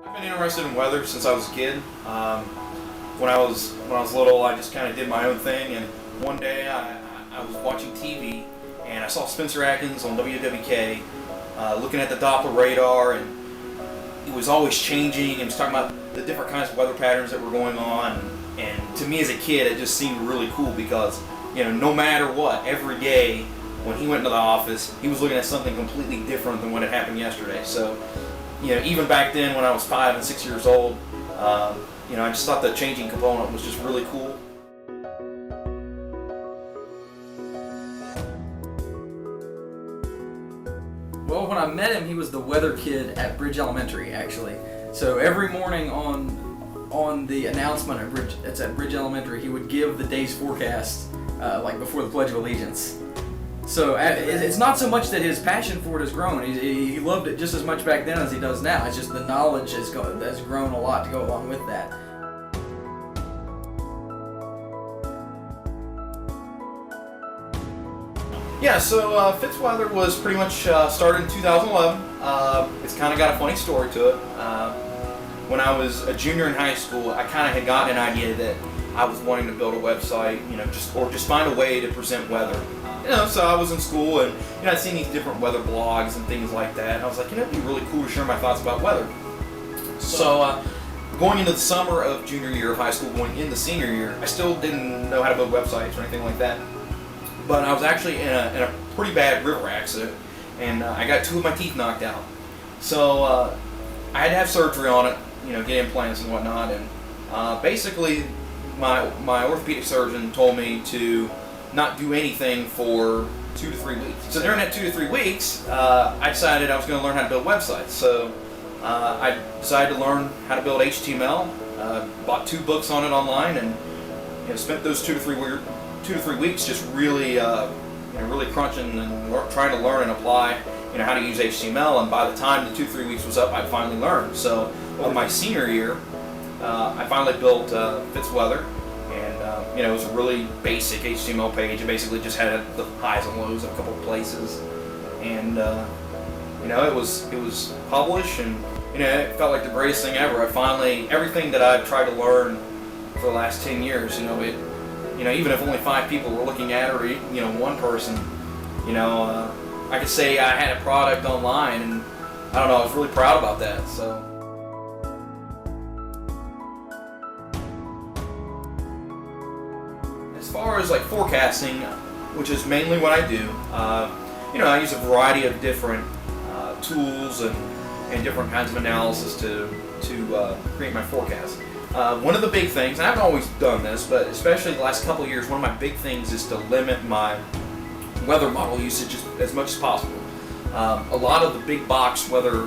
I've been interested in weather since I was a kid. When I was little, I just kind of did my own thing, and one day I was watching TV and I saw Spencer Atkins on WWK looking at the Doppler radar, and it was always changing and was talking about the different kinds of weather patterns that were going on. And to me as a kid, it just seemed really cool because, no matter what, every day when he went into the office, he was looking at something completely different than what had happened yesterday. So, even back then when I was 5 and 6 years old, I just thought the changing component was just really cool. Well, when I met him, he was the weather kid at Bridge Elementary, actually. So every morning on the announcement at Bridge Elementary, he would give the day's forecast, like before the Pledge of Allegiance. So it's not so much that his passion for it has grown. He loved it just as much back then as he does now. It's just the knowledge has grown a lot to go along with that. Yeah, so Fitzweather was pretty much started in 2011. It's kind of got a funny story to it. When I was a junior in high school, I kind of had gotten an idea that I was wanting to build a website, just find a way to present weather. So I was in school and I'd seen these different weather blogs and things like that, and I was like, it'd be really cool to share my thoughts about weather. So going into the summer of junior year of high school, going into senior year, I still didn't know how to build websites or anything like that. But I was actually in a pretty bad river accident, and I got 2 of my teeth knocked out. So I had to have surgery on it, get implants and whatnot. And basically, my orthopedic surgeon told me to not do anything for 2 to 3 weeks. So during that 2 to 3 weeks, I decided I was going to learn how to build websites. So I decided to learn how to build HTML. Bought 2 books on it online, and spent those 2 to 3 weeks just really, really crunching and trying to learn and apply, how to use HTML. And by the time the 2 to 3 weeks was up, I finally learned. So my senior year, I finally built Fitzweather, and it was a really basic HTML page. It basically just had the highs and lows in a couple of places, and it was published, and it felt like the greatest thing ever. Everything that I've tried to learn for the last 10 years, even if only 5 people were looking at it, or one person, I could say I had a product online, and I don't know, I was really proud about that. So. As far as forecasting, which is mainly what I do, I use a variety of different tools and different kinds of analysis to create my forecast. One of the big things, and I haven't always done this, but especially the last couple of years, one of my big things is to limit my weather model usage as much as possible. A lot of the big box weather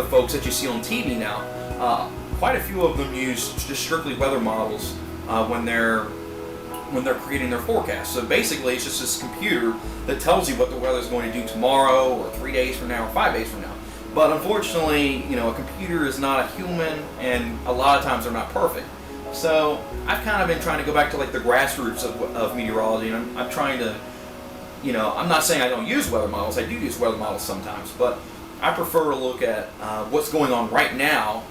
folks that you see on TV now, quite a few of them use just strictly weather models when they're creating their forecast. So basically, it's just this computer that tells you what the weather is going to do tomorrow, or 3 days from now, or 5 days from now. But unfortunately, a computer is not a human, and a lot of times they're not perfect. So I've kind of been trying to go back to the grassroots of meteorology, and I'm trying to, I'm not saying I don't use weather models. I do use weather models sometimes, but I prefer to look at what's going on right now,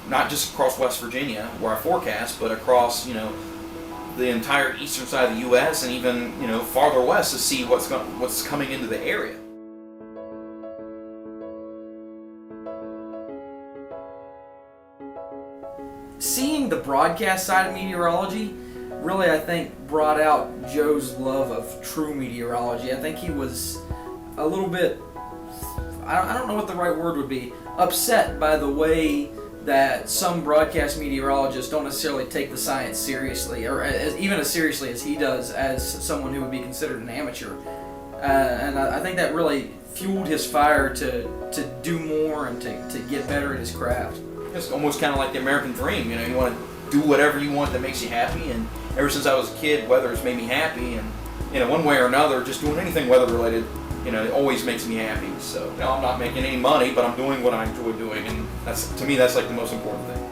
not just across West Virginia where I forecast, but across, the entire eastern side of the U.S. and even, farther west to see what's coming into the area. Seeing the broadcast side of meteorology really, I think, brought out Joe's love of true meteorology. I think he was a little bit, I don't know what the right word would be, upset by the way that some broadcast meteorologists don't necessarily take the science seriously, or even as seriously as he does as someone who would be considered an amateur. And I think that really fueled his fire to do more and to get better at his craft. It's almost kind of like the American dream, you want to do whatever you want that makes you happy, and ever since I was a kid, weather has made me happy, and one way or another, just doing anything weather related, it always makes me happy. So I'm not making any money, but I'm doing what I enjoy doing, and to me that's the most important thing.